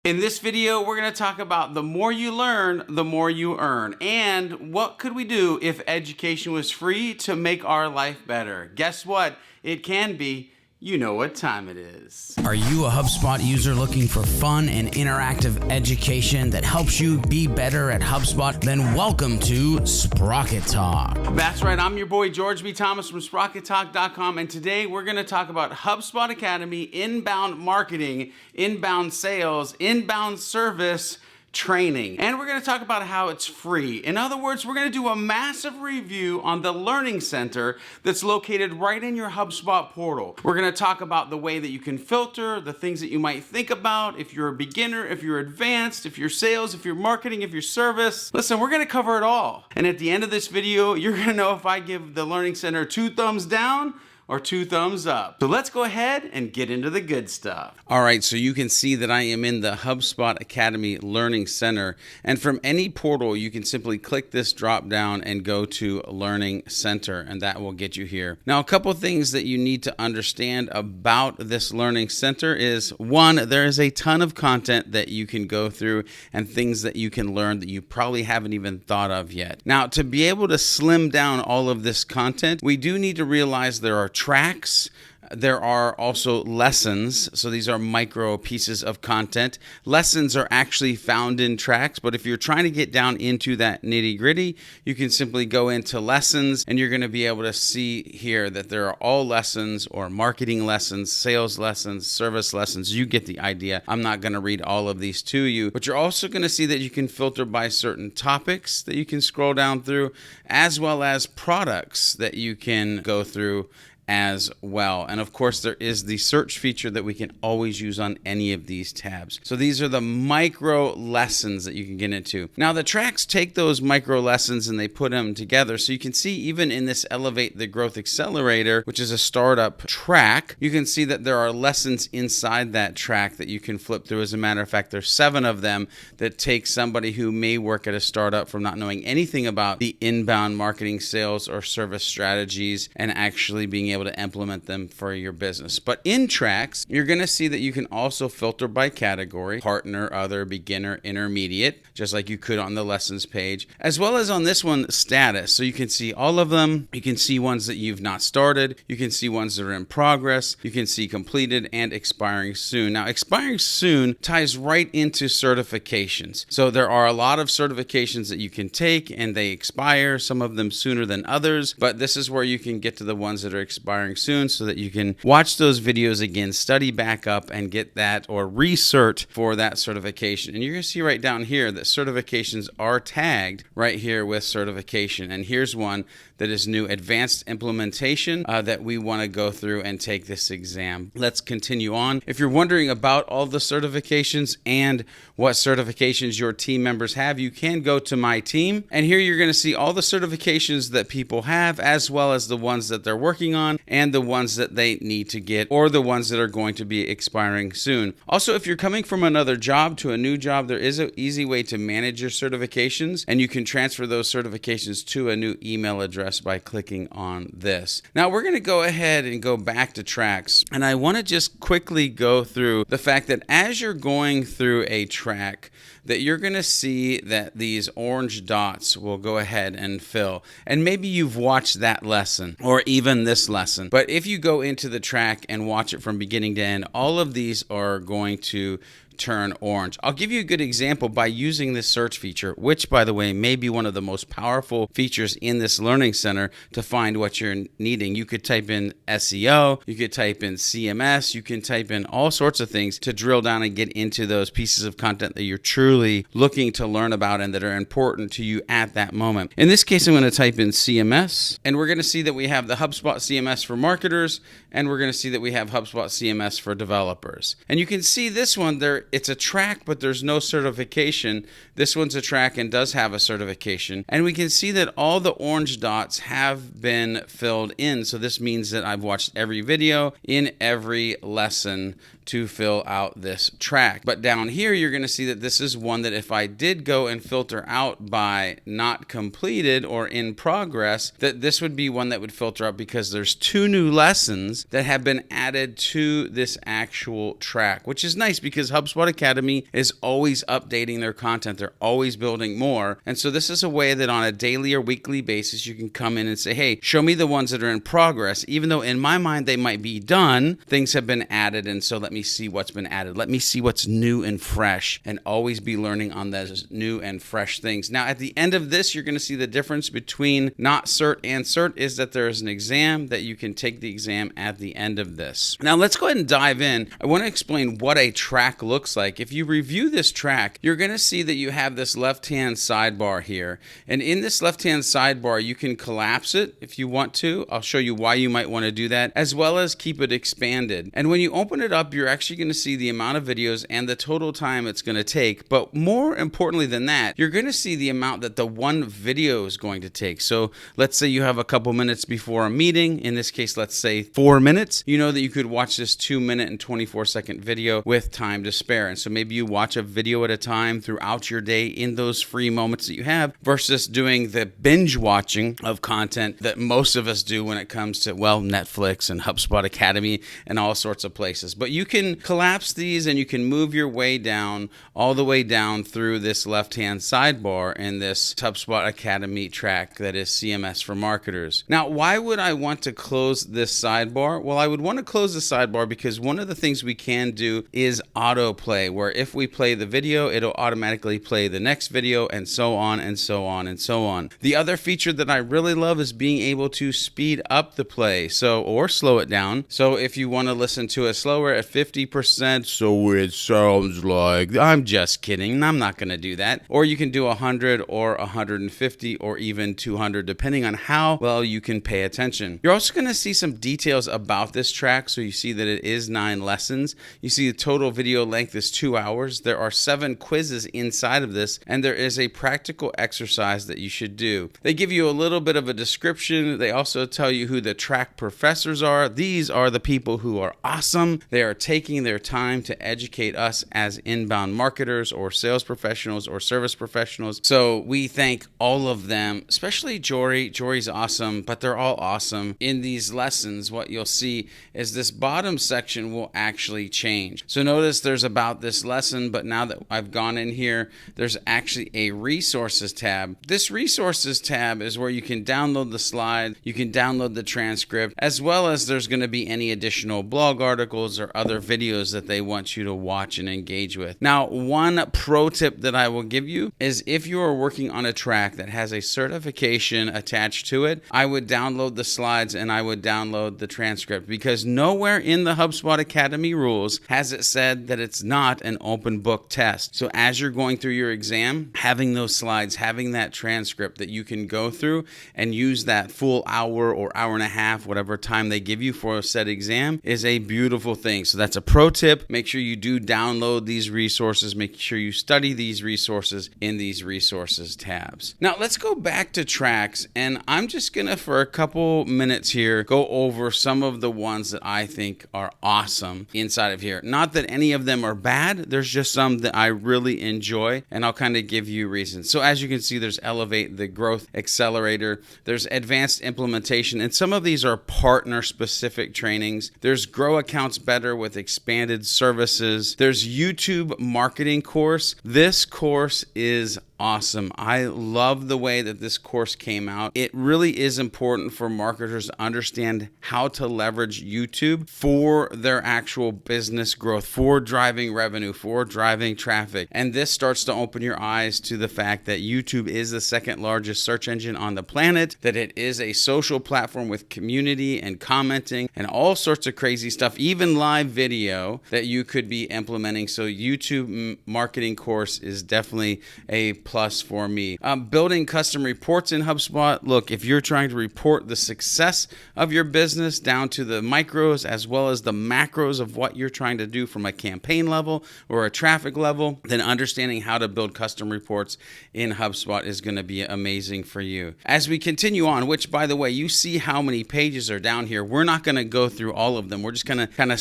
In this video, we're going to talk about the more you learn, the more you earn. And what could we do if education was free to make our life better? Guess what? It can be. You know what time it is. Are you a HubSpot user looking for fun and interactive education that helps you be better at HubSpot? Then welcome to Sprocket Talk. That's right. I'm your boy, George B. Thomas from SprocketTalk.com. And today we're going to talk about HubSpot Academy, inbound marketing, inbound sales, inbound service, training. And we're going to talk about how it's free. In other words, we're going to do a massive review on the Learning Center that's located right in your HubSpot portal. We're going to talk about the way that you can filter, the things that you might think about if you're a beginner, if you're advanced, if you're sales, if you're marketing, if you're service. Listen, we're going to cover it all. And at the end of this video, you're going to know if I give the Learning Center 2 thumbs down or 2 thumbs up. So let's go ahead and get into the good stuff. All right, so you can see that I am in the HubSpot Academy Learning Center. And from any portal, you can simply click this drop down and go to Learning Center, and that will get you here. Now, a couple things that you need to understand about this Learning Center is, one, there is a ton of content that you can go through and things that you can learn that you probably haven't even thought of yet. Now, to be able to slim down all of this content, we do need to realize there are tracks. There are also lessons. So these are micro pieces of content. Lessons are actually found in tracks, but if you're trying to get down into that nitty-gritty, you can simply go into lessons and you're going to be able to see here that there are all lessons or marketing lessons, sales lessons, service lessons. You get the idea. I'm not going to read all of these to you, but you're also going to see that you can filter by certain topics that you can scroll down through, as well as products that you can go through as well. And of course, there is the search feature that we can always use on any of these tabs. So these are the micro lessons that you can get into. Now, the tracks take those micro lessons and they put them together. So you can see even in this Elevate the Growth Accelerator, which is a startup track, you can see that there are lessons inside that track that you can flip through. As a matter of fact, there's 7 of them that take somebody who may work at a startup from not knowing anything about the inbound marketing, sales, or service strategies and actually being able to implement them for your business. But in tracks, you're going to see that you can also filter by category: partner, other, beginner, intermediate, just like you could on the lessons page, as well as on this one, status. So you can see all of them. You can see ones that you've not started. You can see ones that are in progress. You can see completed and expiring soon. Now, expiring soon ties right into certifications. So there are a lot of certifications that you can take and they expire, some of them sooner than others, but this is where you can get to the ones that are expiring soon so that you can watch those videos again, study back up, and get that or recert for that certification. And you're going to see right down here that certifications are tagged right here with certification. And here's one that is new: advanced implementation, that we want to go through and take this exam. Let's continue on. If you're wondering about all the certifications and what certifications your team members have, you can go to My Team. And here you're going to see all the certifications that people have, as well as the ones that they're working on and the ones that they need to get, or the ones that are going to be expiring soon. Also, if you're coming from another job to a new job, there is an easy way to manage your certifications, and you can transfer those certifications to a new email address by clicking on this. Now, we're going to go ahead and go back to tracks, and I want to just quickly go through the fact that as you're going through a track, that you're going to see that these orange dots will go ahead and fill. And maybe you've watched that lesson or even this lesson. But if you go into the track and watch it from beginning to end, all of these are going to turn orange. I'll give you a good example by using this search feature, which, by the way, may be one of the most powerful features in this Learning Center to find what you're needing. You could type in SEO, you could type in CMS, you can type in all sorts of things to drill down and get into those pieces of content that you're truly looking to learn about and that are important to you at that moment. In this case, I'm going to type in CMS, and we're going to see that we have the HubSpot CMS for marketers, and we're going to see that we have HubSpot CMS for developers. And you can see this one there. It's a track, but there's no certification. This one's a track and does have a certification. And we can see that all the orange dots have been filled in. So this means that I've watched every video in every lesson to fill out this track. But down here, you're going to see that this is one that if I did go and filter out by not completed or in progress, that this would be one that would filter out because there's 2 new lessons that have been added to this actual track, which is nice because HubSpot Academy is always updating their content. They're always building more. And so this is a way that on a daily or weekly basis, you can come in and say, hey, show me the ones that are in progress. Even though in my mind they might be done, things have been added. And so let me see what's been added. Let me see what's new and fresh, and always be learning on those new and fresh things. Now, at the end of this, you're going to see the difference between not cert and cert is that there is an exam that you can take the exam at the end of this. Now, let's go ahead and dive in. I want to explain what a track looks like. If you review this track, you're going to see that you have this left-hand sidebar here. And in this left-hand sidebar, you can collapse it if you want to. I'll show you why you might want to do that, as well as keep it expanded. And when you open it up, you're actually going to see the amount of videos and the total time it's going to take. But more importantly than that, you're going to see the amount that the one video is going to take. So let's say you have a couple minutes before a meeting. In this case, let's say 4 minutes. You know that you could watch this 2-minute and 24-second video with time to spare. And so maybe you watch a video at a time throughout your day in those free moments that you have, versus doing the binge watching of content that most of us do when it comes to, well, Netflix and HubSpot Academy and all sorts of places. But you can collapse these and you can move your way down, all the way down through this left-hand sidebar in this HubSpot Academy track that is CMS for marketers. Now, why would I want to close this sidebar? Well, I would want to close the sidebar because one of the things we can do is autoplay, where if we play the video, it'll automatically play the next video, and so on and so on and so on. The other feature that I really love is being able to speed up the play, or slow it down. So if you want to listen to it slower at 50%, so it sounds like, I'm just kidding, I'm not going to do that. Or you can do 100 or 150 or even 200, depending on how well you can pay attention. You're also going to see some details about this track. So you see that it is 9 lessons. You see the total video length is 2 hours. There are 7 quizzes inside of this, and there is a practical exercise that you should do. They give you a little bit of a description. They also tell you who the track professors are. These are the people who are awesome. They are taking their time to educate us as inbound marketers or sales professionals or service professionals. So we thank all of them, especially Jory. Jory's awesome, but they're all awesome. In these lessons, what you'll see is this bottom section will actually change. So notice there's about this lesson, but now that I've gone in here, there's actually a resources tab. This resources tab is where you can download the slide, you can download the transcript, as well as there's going to be any additional blog articles or other videos that they want you to watch and engage with. Now, one pro tip that I will give you is if you are working on a track that has a certification attached to it, I would download the slides and I would download the transcript, because nowhere in the HubSpot Academy rules has it said that it's not an open book test. So as you're going through your exam, having those slides, having that transcript that you can go through and use that full hour or hour and a half, whatever time they give you for a set exam, is a beautiful thing. So that's a pro tip. Make sure you do download these resources. Make sure you study these resources in these resources tabs. Now let's go back to tracks, and I'm just gonna, for a couple minutes here, go over some of the ones that I think are awesome inside of here. Not that any of them are bad, there's just some that I really enjoy, and I'll kind of give you reasons. So as you can see, there's Elevate, the Growth Accelerator, there's Advanced Implementation, and some of these are partner specific trainings. There's Grow Accounts Better with Expanded Services. There's YouTube Marketing Course. This course is awesome. I love the way that this course came out. It really is important for marketers to understand how to leverage YouTube for their actual business growth, for driving revenue, for driving traffic. And this starts to open your eyes to the fact that YouTube is the second largest search engine on the planet, that it is a social platform with community and commenting and all sorts of crazy stuff, even live video that you could be implementing. So YouTube Marketing Course is definitely a plus for me. Building custom reports in HubSpot. Look, if you're trying to report the success of your business down to the micros as well as the macros of what you're trying to do from a campaign level or a traffic level, then understanding how to build custom reports in HubSpot is going to be amazing for you. As we continue on, which by the way, you see how many pages are down here. We're not going to go through all of them. We're just going to kind of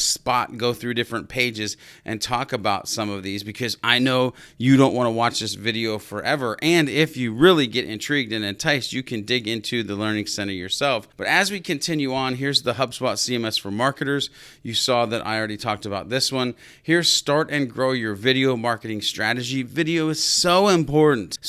go through different pages and talk about some of these because I know you don't want to watch this video forever. And if you really get intrigued and enticed, you can dig into the Learning Center yourself. But as we continue on, here's the HubSpot CMS for marketers. You saw that I already talked about this one. Here's start and grow your video marketing strategy. Video is so important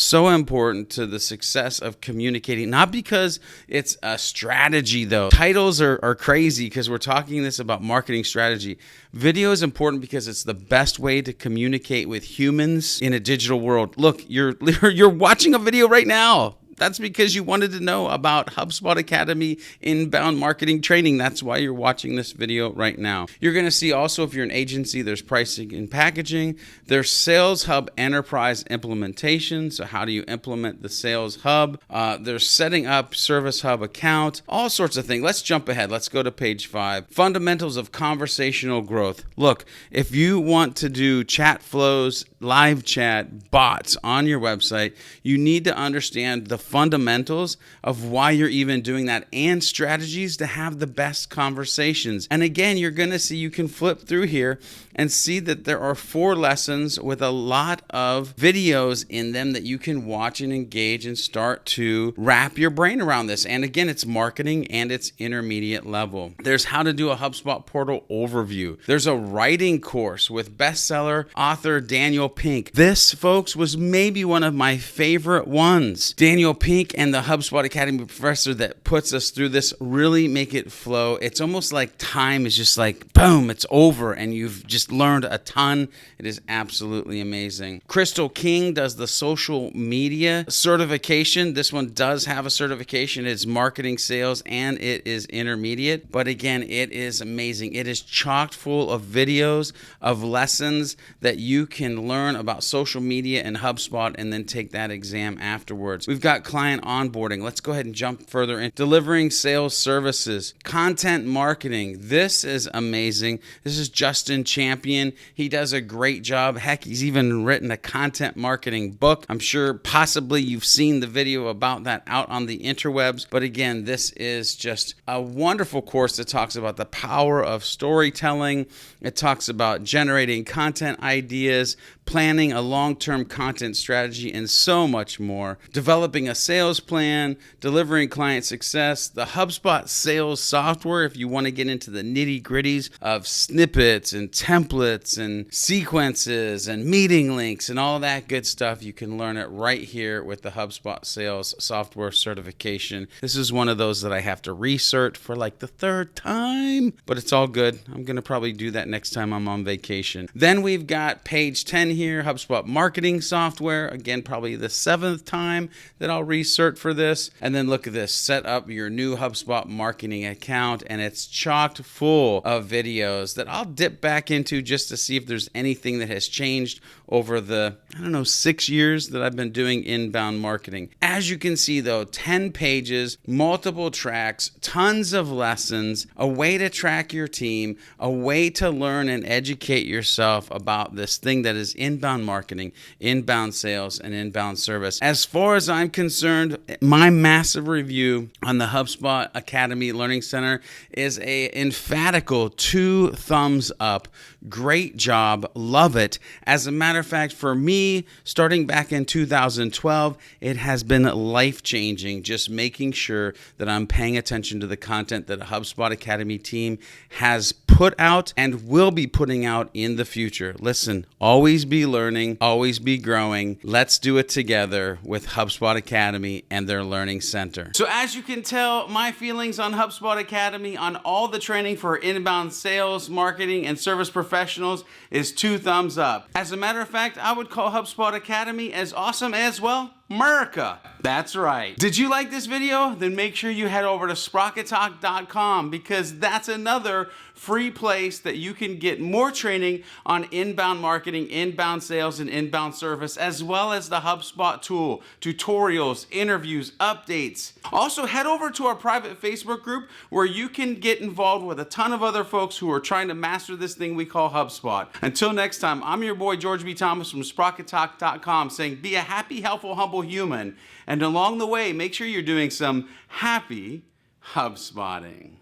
to the success of communicating, not because it's a strategy though. Titles are crazy because we're talking this about marketing strategy. Video is important because it's the best way to communicate with humans in a digital world. Look, you're watching a video right now. That's because you wanted to know about HubSpot Academy inbound marketing training. That's why you're watching this video right now. You're going to see also if you're an agency, there's pricing and packaging. There's Sales Hub Enterprise implementation. So how do you implement the Sales Hub? There's setting up Service Hub account, all sorts of things. Let's jump ahead. Let's go to page 5. Fundamentals of conversational growth. Look, if you want to do chat flows, live chat, bots on your website, you need to understand the fundamentals of why you're even doing that and strategies to have the best conversations. And again, you're going to see, you can flip through here and see that there are 4 lessons with a lot of videos in them that you can watch and engage and start to wrap your brain around this. And again, it's marketing and it's intermediate level. There's how to do a HubSpot portal overview. There's a writing course with bestseller author Daniel Pink. This, folks, was maybe one of my favorite ones. Daniel Pink and the HubSpot Academy professor that puts us through this really make it flow. It's almost like time is just like, boom, it's over and you've just learned a ton. It is absolutely amazing. Crystal King does the social media certification. This one does have a certification. It's marketing, sales, and it is intermediate. But again, it is amazing. It is chock full of videos, of lessons that you can learn about social media and HubSpot and then take that exam afterwards. We've got client onboarding. Let's go ahead and jump further in. Delivering sales services, content marketing. This is amazing. This is Justin Champion. He does a great job. Heck, he's even written a content marketing book. I'm sure possibly you've seen the video about that out on the interwebs. But again, this is just a wonderful course that talks about the power of storytelling. It talks about generating content ideas, planning a long-term content strategy, and so much more. Developing a sales plan, delivering client success, the HubSpot sales software if you want to get into the nitty-gritties of snippets and templates and sequences and meeting links and all that good stuff. You can learn it right here with the HubSpot sales software certification. This is one of those that I have to research for like the 3rd time, but it's all good. I'm going to probably do that next time I'm on vacation. Then we've got page 10 here, HubSpot marketing software. Again, probably the 7th time that I'll research for this. And then look at this, set up your new HubSpot marketing account. And it's chocked full of videos that I'll dip back into just to see if there's anything that has changed over the, 6 years that I've been doing inbound marketing. As you can see though, 10 pages, multiple tracks, tons of lessons, a way to track your team, a way to learn and educate yourself about this thing that is inbound marketing, inbound sales, and inbound service. As far as I'm concerned, my massive review on the HubSpot Academy Learning Center is a emphatical 2 thumbs up. Great job. Love it. As a matter of fact, for me, starting back in 2012, it has been life-changing, just making sure that I'm paying attention to the content that a HubSpot Academy team has put out and will be putting out in the future. Listen, always be learning, always be growing. Let's do it together with HubSpot Academy and their Learning Center. So as you can tell, my feelings on HubSpot Academy, on all the training for inbound sales, marketing, and service professionals is 2 thumbs up. As a matter of fact, I would call HubSpot Academy as awesome as, well, America. That's right. Did you like this video? Then make sure you head over to SprocketTalk.com because that's another free place that you can get more training on inbound marketing, inbound sales, and inbound service, as well as the HubSpot tool, tutorials, interviews, updates. Also, head over to our private Facebook group where you can get involved with a ton of other folks who are trying to master this thing we call HubSpot. Until next time, I'm your boy George B. Thomas from SprocketTalk.com saying be a happy, helpful, humble human. And along the way, make sure you're doing some happy HubSpotting.